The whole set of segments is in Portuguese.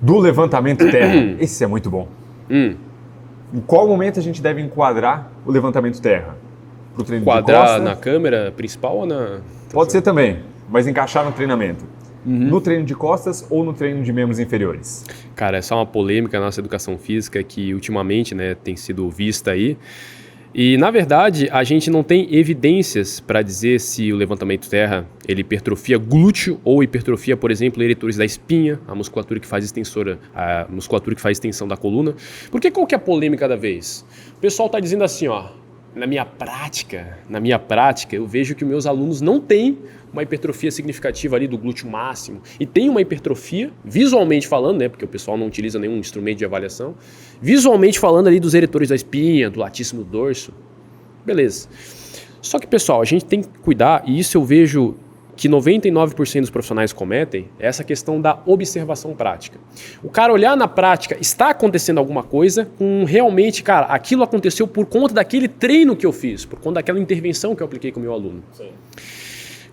do levantamento terra. Esse é muito bom. Em qual momento a gente deve enquadrar o levantamento terra? Pro treino de costas? Na câmera principal ou na... Pode ser também, mas encaixar no treinamento. No treino de costas ou no treino de membros inferiores? Cara, essa é uma polêmica na nossa educação física que ultimamente, né, tem sido vista aí. E, na verdade, a gente não tem evidências para dizer se o levantamento terra ele hipertrofia glúteo ou hipertrofia, por exemplo, eretores da espinha, a musculatura que faz extensão da coluna. Porque qual que é a polêmica da vez? O pessoal está dizendo assim, ó, na minha prática, eu vejo que os meus alunos não têm uma hipertrofia significativa ali do glúteo máximo e tem uma hipertrofia, visualmente falando, né, porque o pessoal não utiliza nenhum instrumento de avaliação, visualmente falando ali dos eretores da espinha, do latíssimo dorso, beleza. Só que, pessoal, a gente tem que cuidar, e isso eu vejo que 99% dos profissionais cometem, é essa questão da observação prática. O cara olhar na prática, está acontecendo alguma coisa, realmente, cara, aquilo aconteceu por conta daquele treino que eu fiz, por conta daquela intervenção que eu apliquei com o meu aluno. Sim.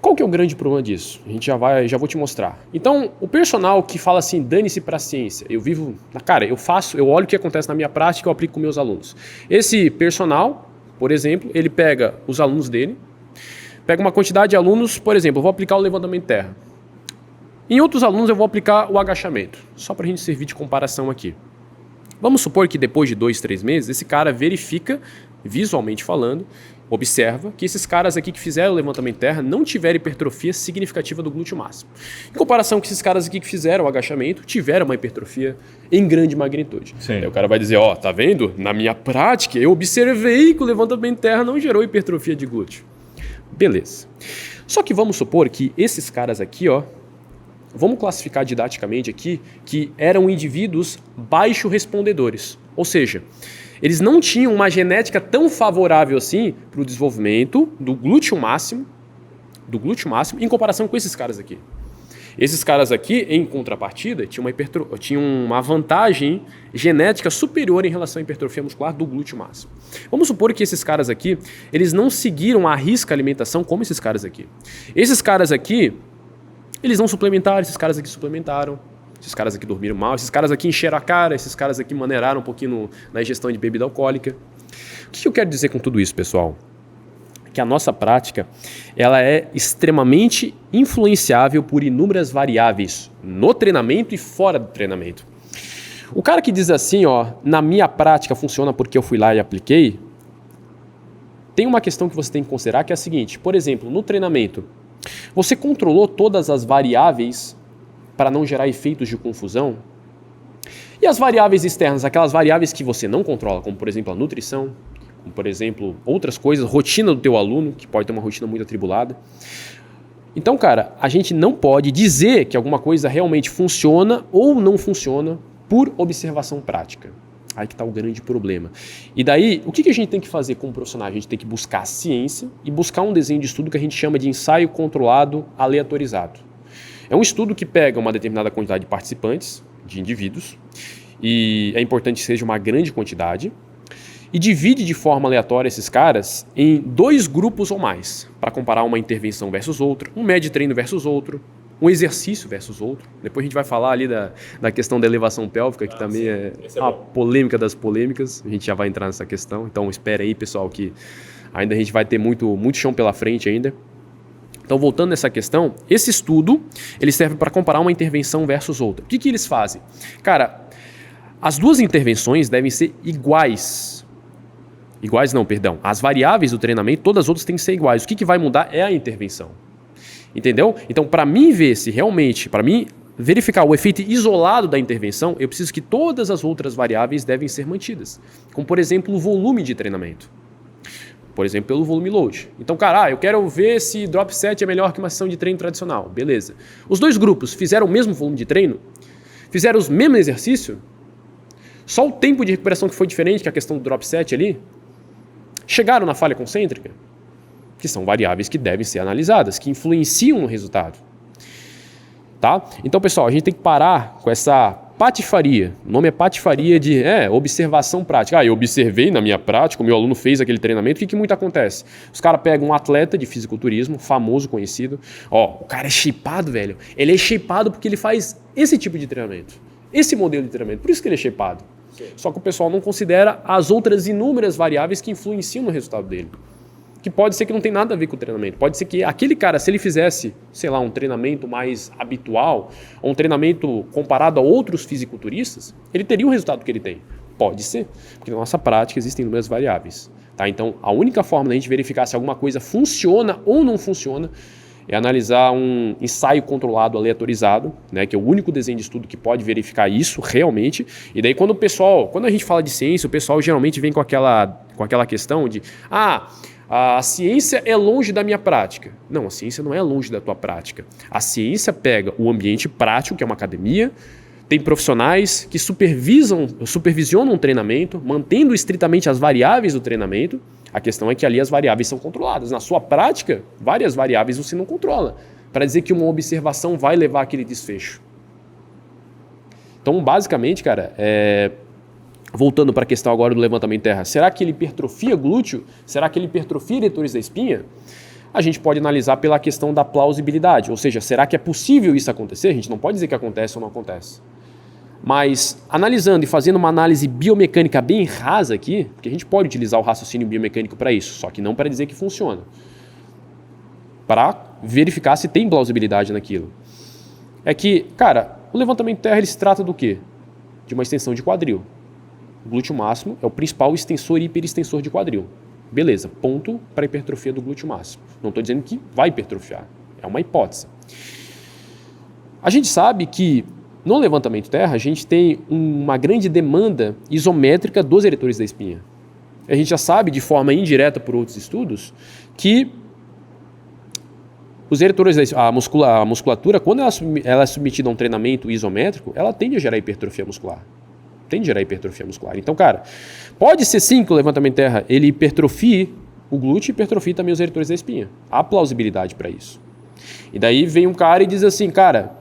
Qual que é o grande problema disso? A gente já vou te mostrar. Então, o personal que fala assim, dane-se para a ciência, eu olho o que acontece na minha prática e eu aplico com meus alunos. Esse personal, por exemplo, ele pega os alunos dele, pega uma quantidade de alunos, por exemplo, eu vou aplicar o levantamento terra. Em outros alunos eu vou aplicar o agachamento, só para a gente servir de comparação aqui. Vamos supor que depois de 2, 3 meses, esse cara verifica, visualmente falando, observa que esses caras aqui que fizeram o levantamento terra não tiveram hipertrofia significativa do glúteo máximo. Em comparação com esses caras aqui que fizeram o agachamento, tiveram uma hipertrofia em grande magnitude. Sim. Aí o cara vai dizer, ó, tá vendo? Na minha prática, eu observei que o levantamento terra não gerou hipertrofia de glúteo. Beleza. Só que vamos supor que esses caras aqui, ó, vamos classificar didaticamente aqui, que eram indivíduos baixo respondedores. Ou seja, eles não tinham uma genética tão favorável assim para o desenvolvimento do glúteo máximo em comparação com esses caras aqui. Esses caras aqui, em contrapartida, tinham uma vantagem genética superior em relação à hipertrofia muscular do glúteo máximo. Vamos supor que esses caras aqui, eles não seguiram a risca alimentação como esses caras aqui. Esses caras aqui, eles não suplementaram, esses caras aqui suplementaram. Esses caras aqui dormiram mal, esses caras aqui encheram a cara, esses caras aqui maneiraram um pouquinho na ingestão de bebida alcoólica. O que eu quero dizer com tudo isso, pessoal? Que a nossa prática ela é extremamente influenciável por inúmeras variáveis no treinamento e fora do treinamento. O cara que diz assim, ó, na minha prática funciona porque eu fui lá e apliquei, tem uma questão que você tem que considerar que é a seguinte, por exemplo, no treinamento, você controlou todas as variáveis para não gerar efeitos de confusão? E as variáveis externas, aquelas variáveis que você não controla, como por exemplo a nutrição, como por exemplo outras coisas, rotina do teu aluno, que pode ter uma rotina muito atribulada. Então, cara, a gente não pode dizer que alguma coisa realmente funciona ou não funciona por observação prática. Aí que está o grande problema. E daí, o que a gente tem que fazer como profissional? A gente tem que buscar a ciência e buscar um desenho de estudo que a gente chama de ensaio controlado aleatorizado. É um estudo que pega uma determinada quantidade de participantes, de indivíduos, e é importante que seja uma grande quantidade, e divide de forma aleatória esses caras em 2 grupos ou mais, para comparar uma intervenção versus outra, um médio treino versus outro, um exercício versus outro. Depois a gente vai falar ali da questão da elevação pélvica, que também é uma polêmica das polêmicas, a gente já vai entrar nessa questão, então espera aí, pessoal, que ainda a gente vai ter muito chão pela frente ainda. Então, voltando nessa questão, esse estudo ele serve para comparar uma intervenção versus outra. O que eles fazem? Cara, as 2 intervenções devem ser iguais. As variáveis do treinamento, todas as outras têm que ser iguais. O que vai mudar é a intervenção. Entendeu? Então, para mim ver se realmente, para mim verificar o efeito isolado da intervenção, eu preciso que todas as outras variáveis devem ser mantidas. Como, por exemplo, o volume de treinamento. Por exemplo, pelo volume load. Então, cara, eu quero ver se drop set é melhor que uma sessão de treino tradicional. Beleza. Os 2 grupos fizeram o mesmo volume de treino? Fizeram os mesmos exercícios? Só o tempo de recuperação que foi diferente, que é a questão do drop set ali? Chegaram na falha concêntrica? Que são variáveis que devem ser analisadas, que influenciam no resultado. Tá? Então, pessoal, a gente tem que parar com essa patifaria. O nome é patifaria de observação prática. Eu observei na minha prática, o meu aluno fez aquele treinamento. O que muito acontece? Os caras pegam um atleta de fisiculturismo, famoso, conhecido. O cara é shapeado, velho. Ele é shapeado porque ele faz esse tipo de treinamento. esse modelo de treinamento. Por isso que ele é shapeado. Sim. Só que o pessoal não considera as outras inúmeras variáveis que influenciam no resultado dele. Que pode ser que não tem nada a ver com o treinamento. Pode ser que aquele cara, se ele fizesse, sei lá, um treinamento mais habitual, ou um treinamento comparado a outros fisiculturistas, ele teria o resultado que ele tem. Pode ser, porque na nossa prática existem inúmeras variáveis. Tá? Então, a única forma da gente verificar se alguma coisa funciona ou não funciona é analisar um ensaio controlado aleatorizado, né, que é o único desenho de estudo que pode verificar isso realmente. E daí quando a gente fala de ciência, o pessoal geralmente vem com aquela questão de a ciência é longe da minha prática. Não, a ciência não é longe da tua prática. A ciência pega o ambiente prático, que é uma academia, tem profissionais que supervisionam o treinamento, mantendo estritamente as variáveis do treinamento. A questão é que ali as variáveis são controladas. Na sua prática, várias variáveis você não controla, para dizer que uma observação vai levar àquele desfecho. Então, basicamente, cara, voltando para a questão agora do levantamento em terra, será que ele hipertrofia glúteo? Será que ele hipertrofia eretores da espinha? A gente pode analisar pela questão da plausibilidade, ou seja, será que é possível isso acontecer? A gente não pode dizer que acontece ou não acontece. Mas analisando e fazendo uma análise biomecânica bem rasa aqui, porque a gente pode utilizar o raciocínio biomecânico para isso, só que não para dizer que funciona. Para verificar se tem plausibilidade naquilo. É que, cara, o levantamento de terra ele se trata do quê? De uma extensão de quadril. O glúteo máximo é o principal extensor e hiperextensor de quadril. Beleza, ponto para a hipertrofia do glúteo máximo. Não estou dizendo que vai hipertrofiar, é uma hipótese. A gente sabe que no levantamento terra a gente tem uma grande demanda isométrica dos eretores da espinha. A gente já sabe de forma indireta por outros estudos que os eretores, a musculatura, quando ela é submetida a um treinamento isométrico, ela tende a gerar hipertrofia muscular. Então, cara, pode ser sim que o levantamento terra ele hipertrofie o glúteo e hipertrofie também os eretores da espinha. Há plausibilidade para isso. E daí vem um cara e diz assim, cara,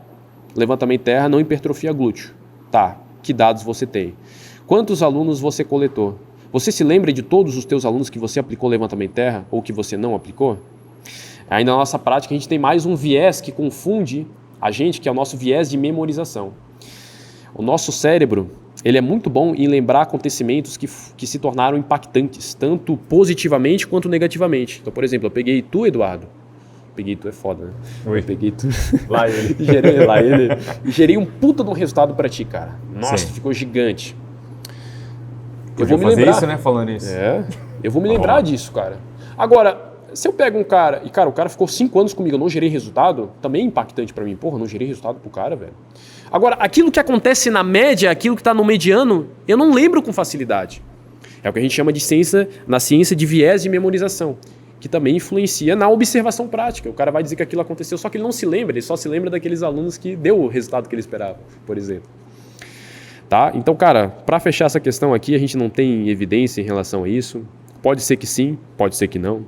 levantamento terra não hipertrofia glúteo. Tá, que dados você tem? Quantos alunos você coletou? Você se lembra de todos os teus alunos que você aplicou levantamento terra ou que você não aplicou? Aí na nossa prática a gente tem mais um viés que confunde a gente, que é o nosso viés de memorização. O nosso cérebro, ele é muito bom em lembrar acontecimentos que se tornaram impactantes, tanto positivamente quanto negativamente. Então, por exemplo, eu peguei tu, Eduardo. Peguei tu é foda, né? Oi. Eu peguei tu. Lá ele. Gerei um puta de um resultado pra ti, cara. Nossa, Sim. ficou gigante. Eu vou fazer isso, né? Falando isso. Eu vou me lembrar disso, cara. Agora, se eu pego um cara, e cara, o cara ficou 5 anos comigo, eu não gerei resultado, também é impactante pra mim. Porra, não gerei resultado pro cara, velho. Agora, aquilo que acontece na média, aquilo que tá no mediano, eu não lembro com facilidade. É o que a gente chama de ciência, na ciência de viés de memorização, que também influencia na observação prática. O cara vai dizer que aquilo aconteceu, só que ele não se lembra, ele só se lembra daqueles alunos que deu o resultado que ele esperava, por exemplo. Tá? Então, cara, para fechar essa questão aqui, a gente não tem evidência em relação a isso. Pode ser que sim, pode ser que não.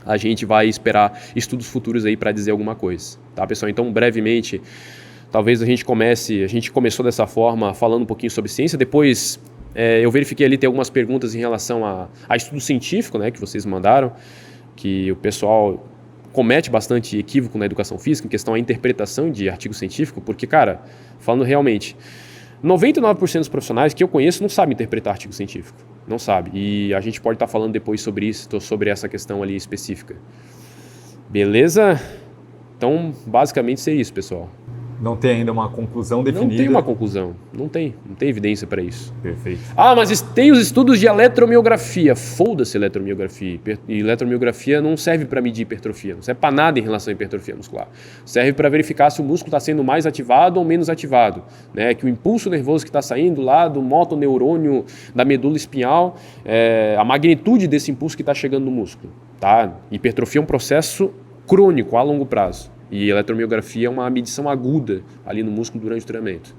A gente vai esperar estudos futuros aí para dizer alguma coisa, tá, pessoal? Então, brevemente, talvez a gente começou dessa forma falando um pouquinho sobre ciência, depois eu verifiquei ali, tem algumas perguntas em relação a estudo científico, né, que vocês mandaram, que o pessoal comete bastante equívoco na educação física em questão à interpretação de artigo científico, porque, cara, falando realmente, 99% dos profissionais que eu conheço não sabem interpretar artigo científico, não sabe, e a gente pode estar falando depois sobre isso, sobre essa questão ali específica. Beleza? Então, basicamente seria isso, pessoal. Não tem ainda uma conclusão definida. Não tem uma conclusão, não tem evidência para isso. Perfeito. Ah, mas tem os estudos de eletromiografia. Foda-se eletromiografia. E eletromiografia não serve para medir hipertrofia, não serve para nada em relação à hipertrofia muscular. Serve para verificar se o músculo está sendo mais ativado ou menos ativado. Né? Que o impulso nervoso que está saindo lá do motoneurônio da medula espinhal, a magnitude desse impulso que está chegando no músculo. Tá? Hipertrofia é um processo crônico a longo prazo. E eletromiografia é uma medição aguda ali no músculo durante o treinamento.